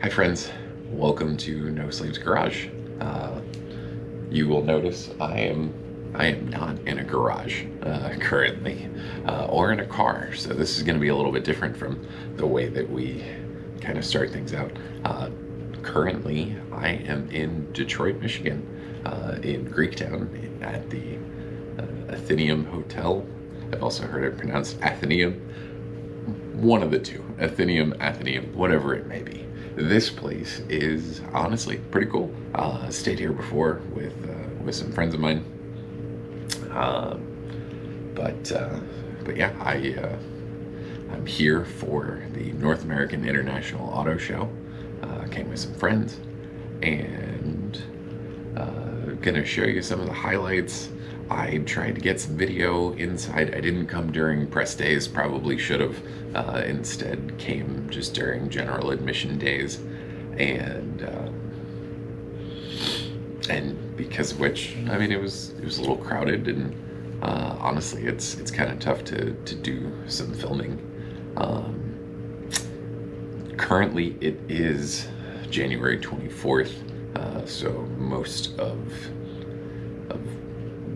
Hi friends, welcome to No Sleeves Garage. You will notice I am not in a garage currently, or in a car, so this is going to be a little bit different from the way that we kind of start things out. Currently, I am in Detroit, Michigan, in Greektown at the Athenaeum Hotel. I've also heard it pronounced Athenaeum. One of the two, Athenaeum, whatever it may be. This place is honestly pretty cool. Stayed here before with some friends of mine. But yeah, I'm here for the North American International Auto Show. Came with some friends, and gonna show you some of the highlights. I tried to get some video inside. I didn't come during press days, probably should have. Instead came just during general admission days, and because of which, I mean, it was a little crowded, and honestly, it's kind of tough to do some filming. Currently, it is January 24th, so most of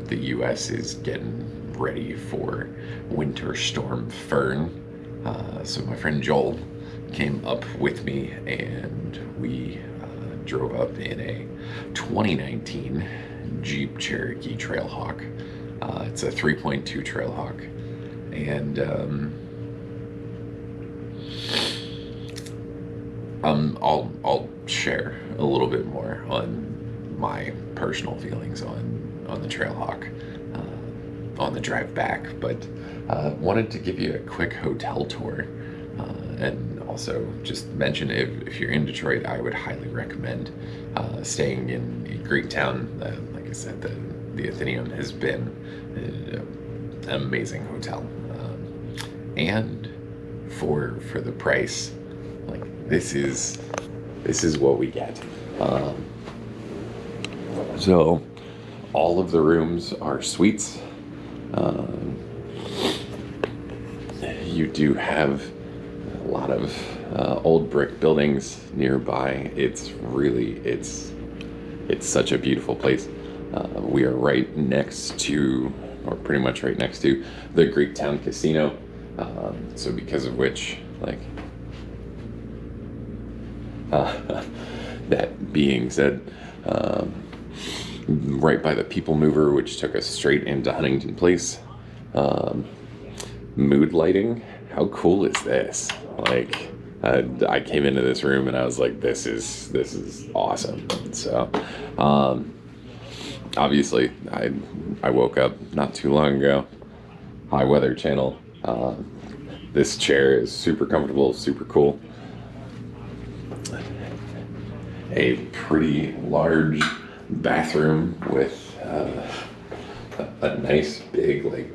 the U.S. is getting ready for Winter Storm Fern. So my friend Joel came up with me, and we drove up in a 2019 Jeep Cherokee Trailhawk. It's a 3.2 Trailhawk, and I'll share a little bit more on my personal feelings on the Trailhawk on the drive back, but wanted to give you a quick hotel tour, and also just mention if you're in Detroit, I would highly recommend staying in Greektown. Like I said, the Athenaeum has been an amazing hotel, and for the price, like this is what we get. So all of the rooms are suites. You do have a lot of old brick buildings nearby. It's such a beautiful place. We are right next to, or pretty much right next to, the Greektown Casino. So because of which, like, that being said, right by the People Mover, which took us straight into Huntington Place. Mood lighting, how cool is this? Like, I came into this room and I was like, this is awesome. So obviously I woke up not too long ago. High Weather Channel. This chair is super comfortable, super cool. A pretty large bathroom with a nice big, like,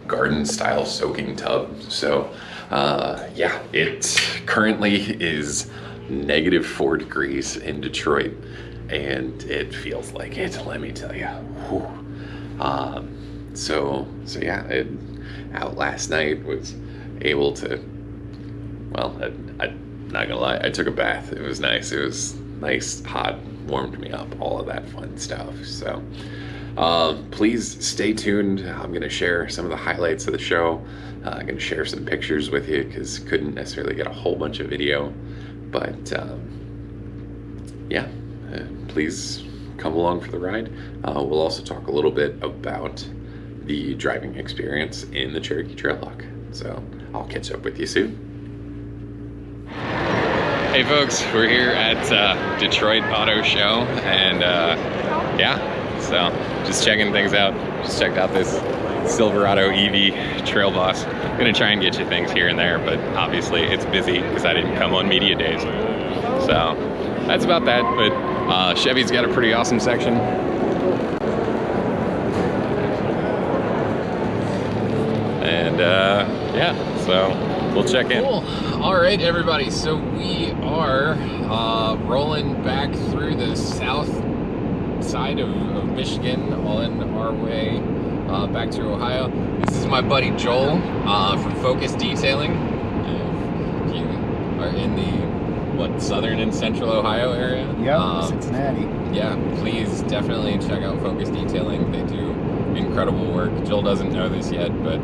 garden style soaking tub. So yeah, it currently is -4 degrees in Detroit, and it feels like it, let me tell you. So yeah, out last night, was able to, well, I'm not gonna lie, I took a bath. It was nice. It was nice, hot, warmed me up, all of that fun stuff. So please stay tuned. I'm going to share some of the highlights of the show. I'm going to share some pictures with you because couldn't necessarily get a whole bunch of video, but yeah, please come along for the ride. We'll also talk a little bit about the driving experience in the Cherokee Trailhawk. So I'll catch up with you soon. Hey folks, we're here at Detroit Auto Show, and yeah, so just checking things out. Just checked out this Silverado EV Trail Boss. I'm gonna try and get you things here and there, but obviously it's busy because I didn't come on media days. So that's about that, but Chevy's got a pretty awesome section. And yeah, so we'll check in. Cool. All right, everybody. So we are rolling back through the south side of Michigan on our way back to Ohio. This is my buddy Joel from Focus Detailing. If you are in the southern and central Ohio area. Yep, Cincinnati. Yeah, please definitely check out Focus Detailing. They do incredible work. Joel doesn't know this yet, but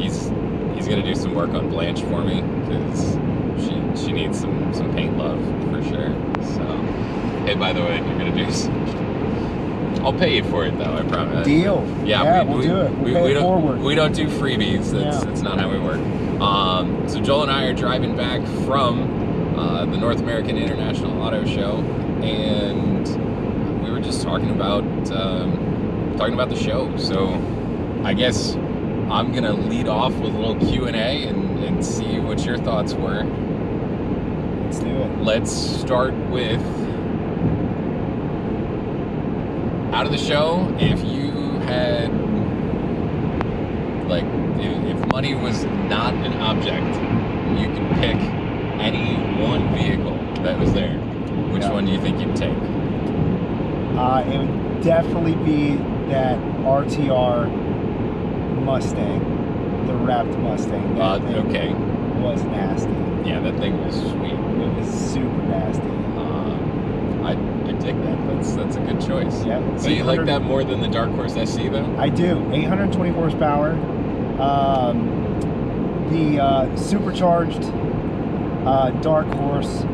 he's gonna do some work on Blanche for me because she needs some paint love for sure. So, hey, by the way, you're gonna do. I'll pay you for it though, I promise. Deal. Yeah, we'll do it. We'll pay it forward. We don't do freebies. That's not how we work. So Joel and I are driving back from the North American International Auto Show, and we were just talking about the show. So I guess I'm gonna lead off with a little Q&A and see what your thoughts were. Let's do it. Let's start with, out of the show, if you had, like, if money was not an object, you could pick any one vehicle that was there, which one do you think you'd take? It would definitely be that RTR Mustang, the wrapped Mustang. That okay. Was nasty. Yeah, that thing was sweet. It was super nasty. I dig that. That's a good choice. Yeah. So you like that more than the Dark Horse SC though? I do. 820 horsepower. The supercharged Dark Horse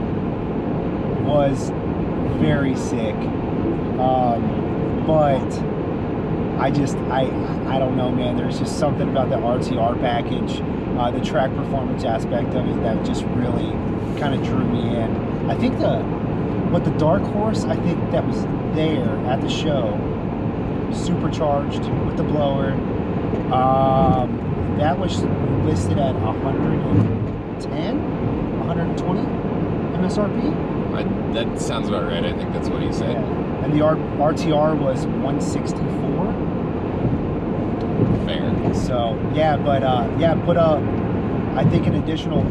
was very sick. But I don't know, man. There's just something about the RTR package, the track performance aspect of it that just really kind of drew me in. I think the Dark Horse, I think that was there at the show, supercharged with the blower, that was listed at 120 MSRP. That sounds about right. I think that's what he said. Yeah. And the RTR was 164. Fair. So yeah, but put up, I think, an additional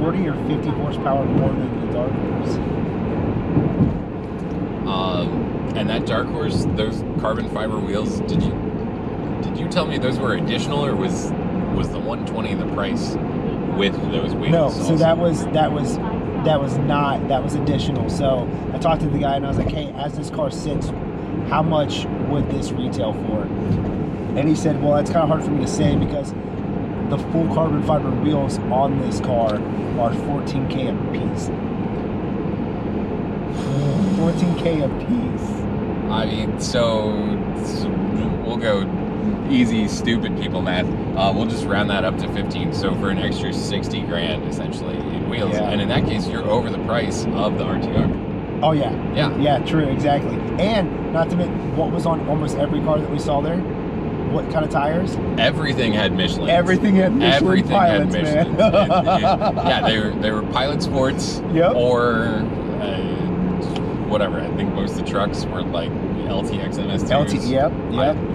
40 or 50 horsepower more than the Dark Horse. And that Dark Horse, those carbon fiber wheels, did you tell me those were additional, or was the 120 the price with those wheels? No, also? so that was additional. So I talked to the guy and I was like, hey, as this car sits, how much would this retail for? And he said, well, that's kind of hard for me to say because the full carbon fiber wheels on this car are $14K a piece. $14K a piece. I mean, so we'll go easy, stupid people math. We'll just round that up to 15. So for an extra 60 grand, essentially, in wheels. Yeah. And in that case, you're over the price of the RTR. Oh, yeah. Yeah. Yeah, true, exactly. And not to mention what was on almost every car that we saw there. What kind of tires? Everything had Michelin. Everything had Michelin pilots, man. Yeah, they were Pilot Sports. Yep. Or whatever. I think most of the trucks were like LTX MS2s. Yep.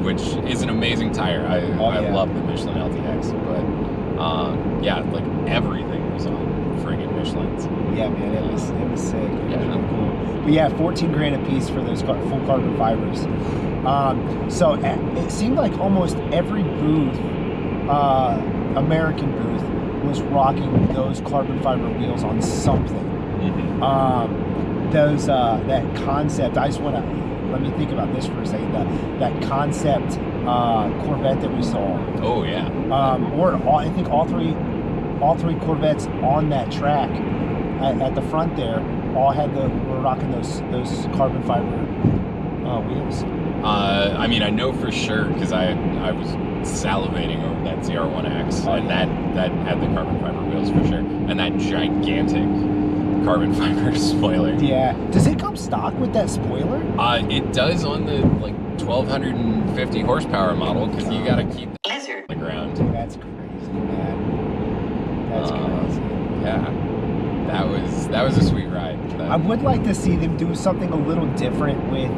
Which is an amazing tire. I love the Michelin LTX, but yeah, like everything was on friggin' Michelin's. Yeah, man, it was sick. It was Yeah. really cool. But yeah, 14 grand a piece for those full carbon fibers. So it seemed like almost every booth, American booth, was rocking those carbon fiber wheels on something. Mm-hmm. That concept. I just want to let me think about this for a second. That concept Corvette that we saw. Oh yeah. I think all three Corvettes on that track at the front there all were rocking those carbon fiber wheels. I mean, I know for sure because I was salivating over that ZR1X, and that had the carbon fiber wheels for sure, and that gigantic carbon fiber spoiler. Yeah. Does it come stock with that spoiler? It does on the like 1250 horsepower model because you got to keep the on the ground. That's crazy, man. That's crazy. Yeah. That was a sweet ride. I would like to see them do something a little different with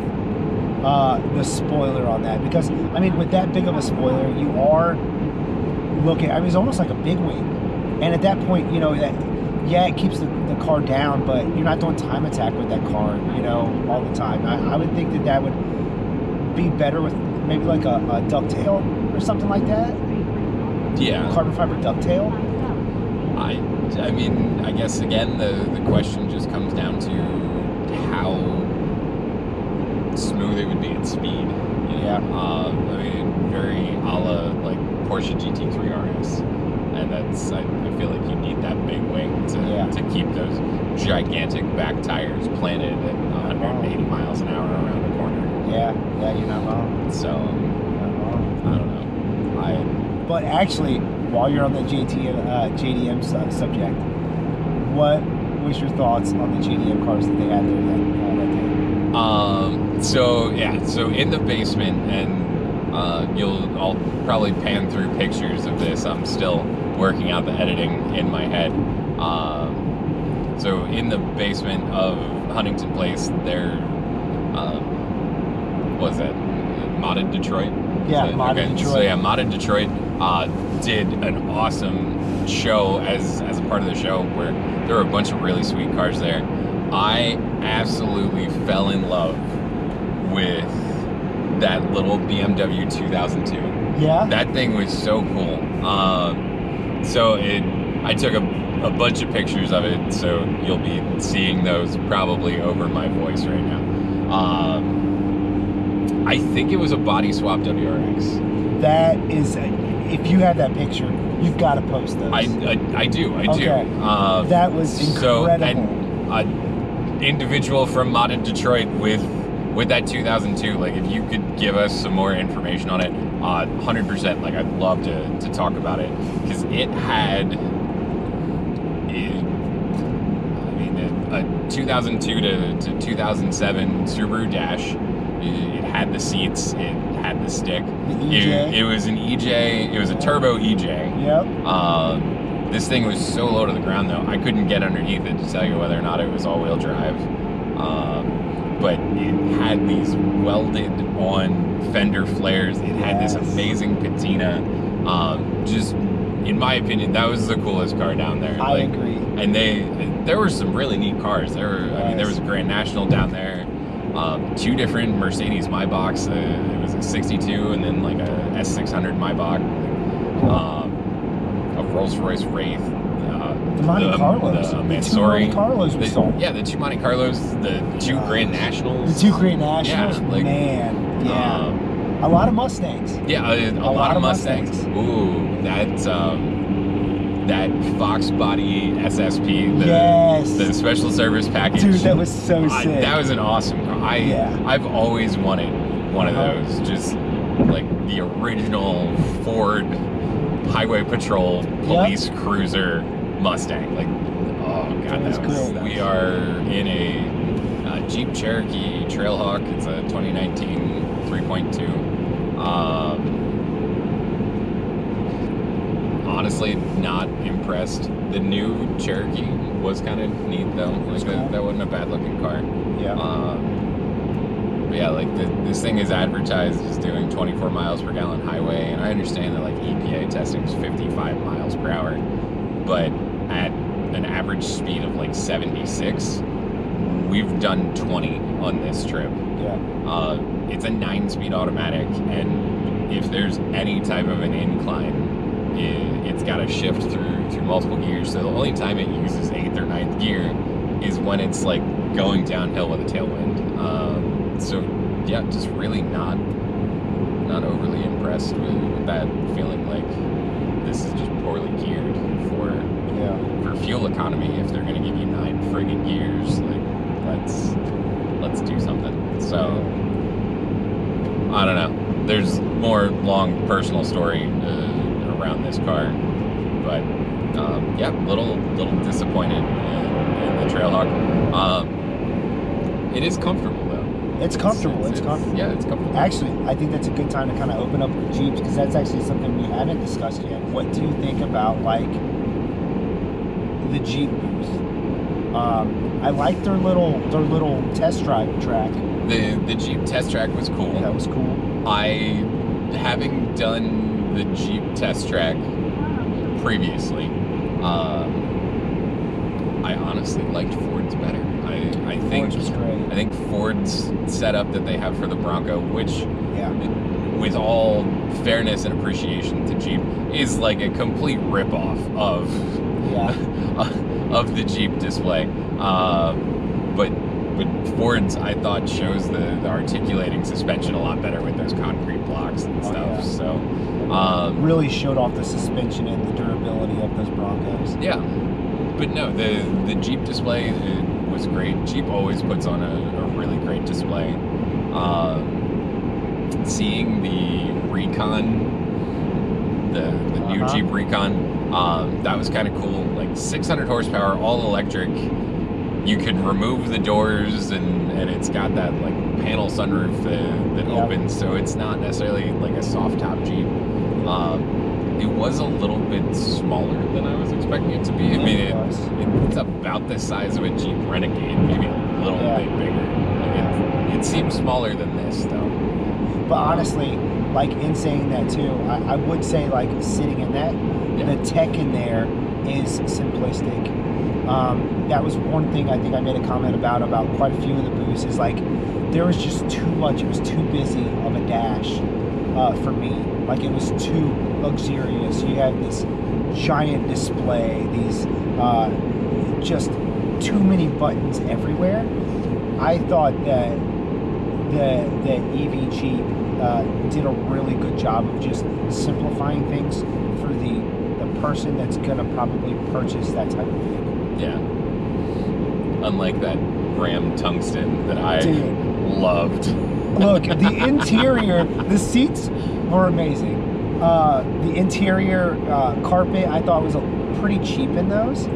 the spoiler on that, because I mean, with that big of a spoiler, you are looking. I mean, it's almost like a big wing, and at that point, you know that. Yeah, it keeps the car down, but you're not doing time attack with that car, you know, all the time. I would think that would be better with maybe like a ducktail or something like that. Yeah. Carbon fiber ducktail. I mean, I guess again the question just comes down to how smooth it would be at speed. Yeah. I mean, very a la like Porsche GT3 RS, and that's I feel like you need that big wing to keep those gigantic back tires planted at 180 miles an hour around the corner. Yeah, you're not wrong. So, Not wrong. I don't know. But actually, while you're on the JDM subject, what was your thoughts on the JDM cars that they had there that day? So in the basement, and I'll probably pan through pictures of this. I'm still working out the editing in my head. So in the basement of Huntington Place, there was that Modded Detroit? Yeah, Modded Detroit. So yeah, Modded Detroit did an awesome show as a part of the show where there were a bunch of really sweet cars there. I absolutely fell in love with that little BMW 2002. Yeah? That thing was so cool. I took a bunch of pictures of it, so you'll be seeing those probably over my voice right now. I think it was a body swap WRX. That is, if you have that picture, you've got to post those. I do. Okay. That was incredible. And individual from Modded Detroit with that 2002, like if you could give us some more information on it, 100%, like I'd love to talk about it, because it had a 2002 to 2007 Subaru Dash. It had the seats, it had the stick. The EJ. It was an EJ, it was a turbo EJ. Yep. This thing was so low to the ground though, I couldn't get underneath it to tell you whether or not it was all-wheel drive. But it had these welded on fender flares. It had this amazing patina. Just, in my opinion, that was the coolest car down there. I agree. And there were some really neat cars. There was a Grand National down there. Two different Mercedes Maybachs. It was a 62 and then like a S600 Maybach. A Rolls-Royce Wraith. The Monte Carlos. The two Mansory. Monte Carlos we sold. Yeah, the two Monte Carlos, the two Grand Nationals. The two Grand Nationals? Yeah, like, man, yeah. A lot of Mustangs. Yeah, a lot of Mustangs. Ooh, that Fox Body SSP, the special service package. Dude, that was so sick. That was an awesome car. I've always wanted one of those. Just like the original Ford Highway Patrol police cruiser Mustang. Like, oh god, that was cool. We are in a Jeep Cherokee Trailhawk. It's a 2019 3.2. Honestly, not impressed. The new Cherokee was kind of neat though. Like that wasn't a bad looking car. Yeah. But yeah, like this thing is advertised as doing 24 miles per gallon highway, and I understand that like EPA testing is 55 miles per hour, but at an average speed of like 76, we've done 20 on this trip. Yeah. It's a 9-speed automatic, and if there's any type of an incline, it's got to shift through multiple gears. So the only time it uses 8th or 9th gear is when it's like going downhill with a tailwind. So yeah, just really not overly impressed with that, feeling like this is just poorly geared for fuel economy. If they're going to give you 9 friggin' gears, like let's do something. So I don't know. There's more long personal story around this car, but yeah, little disappointed in the Trailhawk. It is comfortable though. It's comfortable. It's comfortable. Yeah, it's comfortable. Actually, I think that's a good time to kind of open up the Jeeps, because that's actually something we haven't discussed yet. What do you think about like the Jeep booth? I like their little test drive track. The Jeep test track was cool. That was cool. Having done the Jeep test track previously, I honestly liked Ford's better. I think Ford's was great. I think Ford's setup that they have for the Bronco, which, with all fairness and appreciation to Jeep, is like a complete ripoff of Yeah. of the Jeep display. But Ford's, I thought, shows the articulating suspension a lot better with those concrete blocks and stuff. Yeah. So really showed off the suspension and the durability of those Broncos. yeah. But no, the Jeep display was great. Jeep always puts on a really great display. Seeing the Recon, the new Jeep Recon, that was kind of cool. Like 600 horsepower, all electric. You could remove the doors, and it's got that like panel sunroof that opens, so it's not necessarily like a soft top Jeep. It was a little bit smaller than I was expecting it to be. I mean, it's about the size of a Jeep Renegade, maybe a little bit bigger. Like it seems smaller than this, though. But honestly, like in saying that too, I would say like sitting in that, the tech in there is simplistic. That was one thing I think I made a comment about quite a few of the booths is like there was just too much. It was too busy of a dash for me. Like it was too luxurious. You had this giant display, these just too many buttons everywhere. I thought that the EV Jeep did a really good job of just simplifying things for the person that's gonna probably purchase that type of vehicle. Yeah. Unlike that Ram Tungsten that I loved. Look, the interior, the seats were amazing. The interior carpet I thought was pretty cheap in those,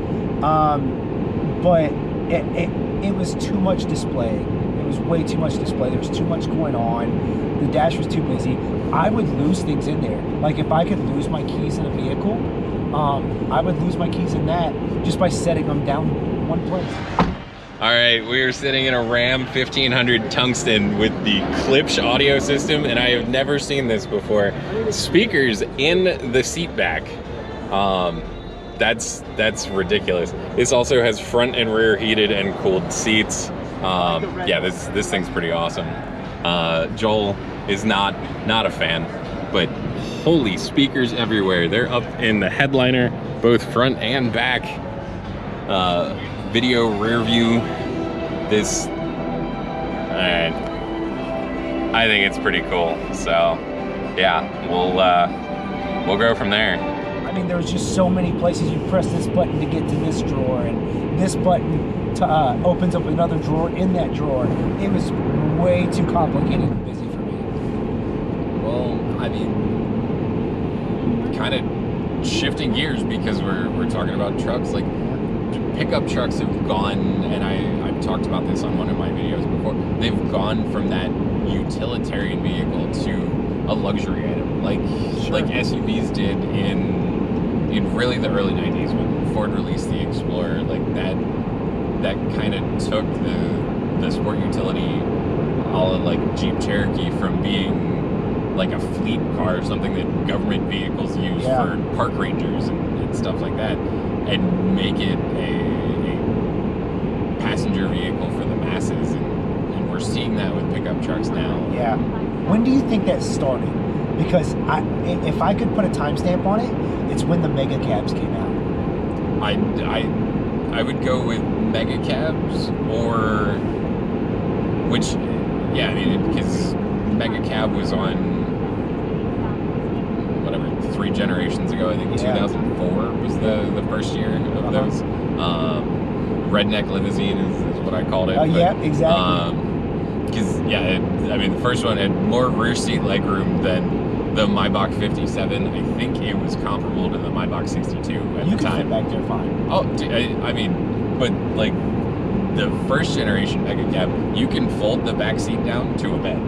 but it was too much display. It was way too much display. There was too much going on. The dash was too busy. I would lose things in there. Like if I could lose my keys in a vehicle, I would lose my keys in that just by setting them down one place. All right, we are sitting in a Ram 1500 Tungsten with the Klipsch audio system, and I have never seen this before. Speakers in the seat back. That's ridiculous. This also has front and rear heated and cooled seats. Yeah, this thing's pretty awesome. Joel is not a fan, but holy speakers everywhere. They're up in the headliner, both front and back. Video rear view. This, I think it's pretty cool. So, yeah, we'll go from there. I mean, there was just so many places you press this button to get to this drawer, and this button to, opens up another drawer in that drawer. It was way too complicated and busy for me. Well, I mean, kind of shifting gears because we're talking about trucks. Like pickup trucks have gone, and I've talked about this on one of my videos before. They've gone from that utilitarian vehicle to a luxury item, like SUVs did in really the early 90s when Ford released the Explorer. Like that kind of took the sport utility, all of like Jeep Cherokee, from being like a fleet car, something that government vehicles use for park rangers and stuff like that, and make it a passenger vehicle for the masses, and we're seeing that with pickup trucks now. Yeah. When do you think that started? Because if I could put a timestamp on it, it's when the mega cabs came out. I would go with mega cabs, or which, yeah, I mean, because mega cab was on whatever 3 generations ago. I think 2004 was the first year of those. Redneck limousine is what I called it. Oh, yeah, exactly. Because I mean, the first one had more rear seat legroom than the Maybach 57. I think it was comparable to the Maybach 62 at the time. You can fit back there fine. Oh, I mean, but like the first generation mega cab, you can fold the back seat down to a bed.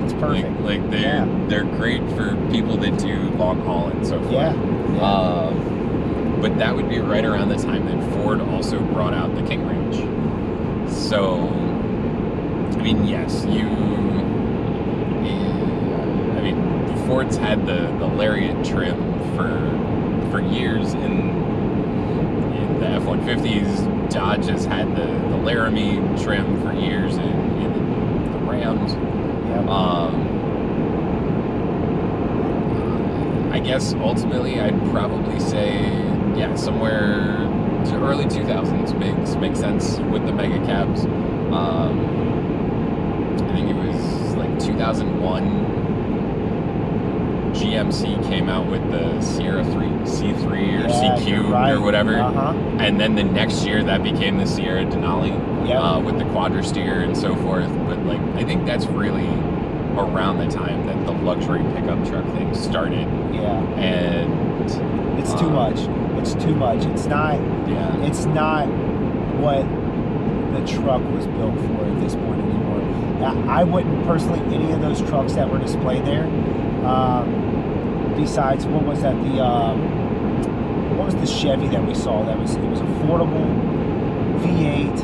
It's perfect. Like they're great for people that do long haul and so forth. Yeah. But that would be right around the time that Ford also brought out the King Range. So, I mean, yes, Ford's had the Lariat trim for years in the F-150s. Dodge has had the Laramie trim for years in the Rams. Yep. I guess ultimately I'd probably say, yeah, somewhere to early 2000s makes sense with the mega cabs. I think it was like 2001. GMC came out with the Sierra 3, C3 or CQ or whatever, and then the next year that became the Sierra Denali with the quadra steer and so forth. But like, I think that's really around the time that the luxury pickup truck thing started. Yeah, and it's too much. It's too much. It's not. Yeah. It's not what the truck was built for at this point anymore. Now, I wouldn't personally any of those trucks that were displayed there. Besides, what was that? What was the Chevy that we saw? It was affordable, V8,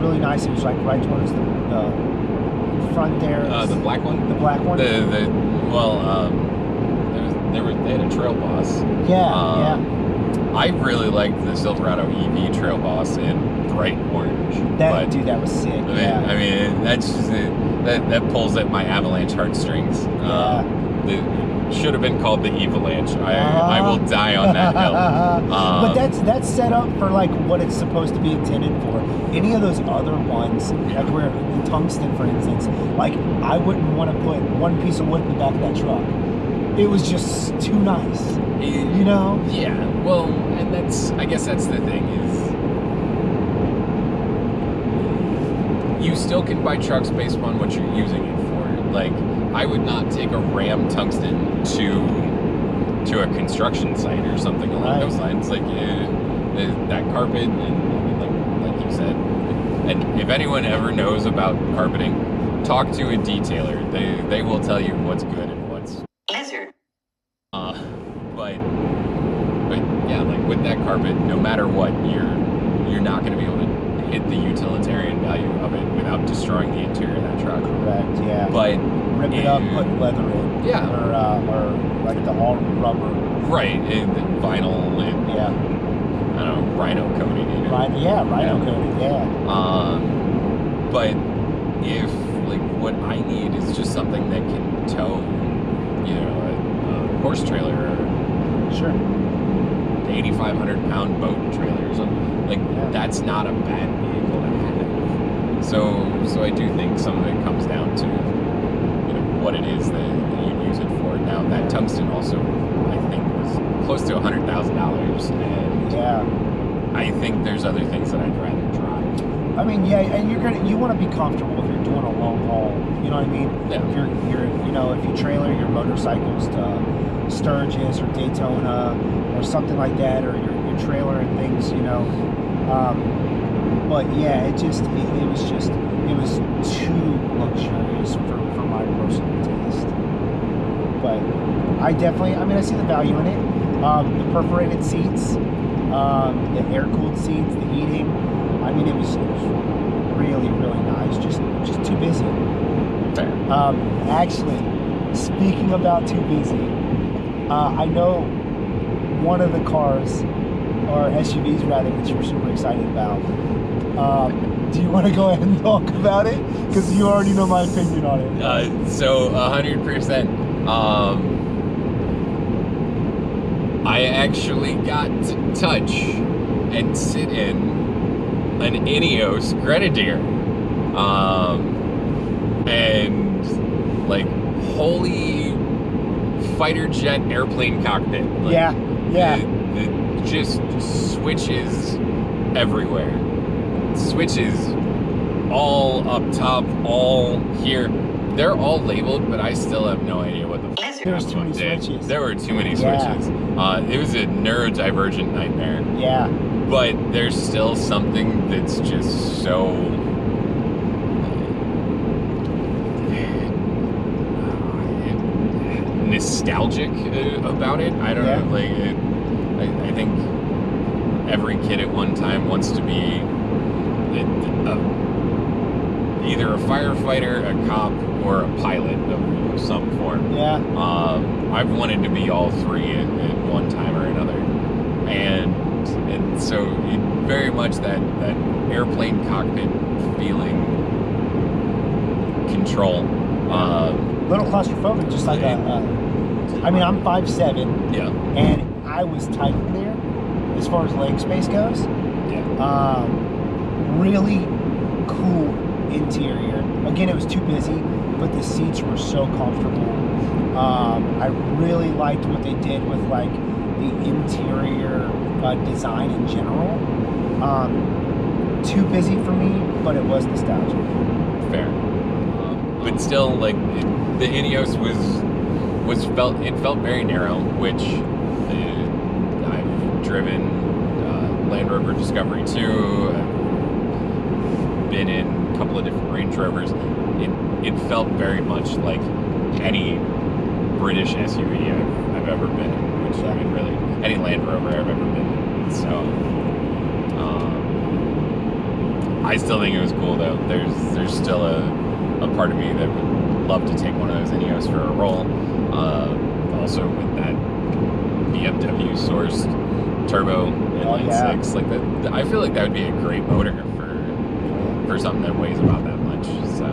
really nice. It was like right towards the front there. The black one. The black one. They had a Trail Boss. Yeah. I really liked the Silverado EV Trail Boss in bright orange. Dude, that was sick. I mean, that's just that pulls at my Avalanche heartstrings. It should have been called the Evalanche. I will die on that hill. But that's set up for like what it's supposed to be intended for. Any of those other ones, like where the Tungsten, for instance, like I wouldn't want to put one piece of wood in the back of that truck. It was just too nice, you know? Yeah. Well, and I guess that's the thing is, you still can buy trucks based on what you're using it for. Like, I would not take a Ram Tungsten to a construction site or something along those lines. Like that carpet, and like you said. And if anyone ever knows about carpeting, talk to a detailer. They will tell you what's good and what's lizard. But yeah, like with that carpet, no matter what, you're not going to be able to hit the utilitarian value of it without destroying the interior of that truck. Correct. Yeah. But rip it up, put leather in. Yeah. Or like the all rubber. Right. And vinyl and I don't know, rhino coating. Even. Rhino coating. Yeah. But if like what I need is just something that can tow, you know, a horse trailer or 8,500 pound boat trailer or something. Like that's not a bad vehicle to have. So I do think some of it comes down to, you know, what it is that you use it for. Now that Tungsten also, I think, was close to $100,000, and I think there's other things that I'd rather drive. I mean, yeah, and you want to be comfortable if you're doing a long haul. You know what I mean? Yeah. If you're if you trailer your motorcycles to Sturgis or Daytona or something like that, or your trailer and things, you know. But yeah, it was too luxurious for my personal taste. But I see the value in it. The perforated seats, the air-cooled seats, the heating. I mean, it was really, really nice. Just too busy. Fair. Actually, speaking about too busy, I know one of the cars, or SUVs rather, that you're super excited about. Do you want to go ahead and talk about it? Because you already know my opinion on it. So 100%. I actually got to touch and sit in an Ineos Grenadier. And like, holy fighter jet airplane cockpit. Like, yeah. Just switches everywhere. Switches all up top, all here. They're all labeled, but I still have no idea what the fuck There's too many switches. There were too many switches. It was a neurodivergent nightmare. Yeah. But there's still something that's just so nostalgic about it. I don't know. Like, I think every kid at one time wants to be either a firefighter, a cop, or a pilot of some form. Yeah. I've wanted to be all three at one time or another, and so very much that airplane cockpit feeling, control. Little claustrophobic, just like I mean, I'm 5'7". Yeah. And I was tight in there as far as leg space goes. Yeah. Really cool interior. Again, it was too busy, but the seats were so comfortable. I really liked what they did with like the interior design in general. Too busy for me, but it was nostalgic. Fair. But still, like the Ineos felt very narrow, which I've driven Land Rover Discovery 2. I've been in a couple of different Range Rovers. It felt very much like any British SUV I've ever been in, which I mean, really any Land Rover I've ever been in. So I still think it was cool though. There's still a part of me that would love to take one of those Ineos for a roll. Also with that BMW sourced turbo inline six, like that, I feel like that would be a great motor for something that weighs about that much. So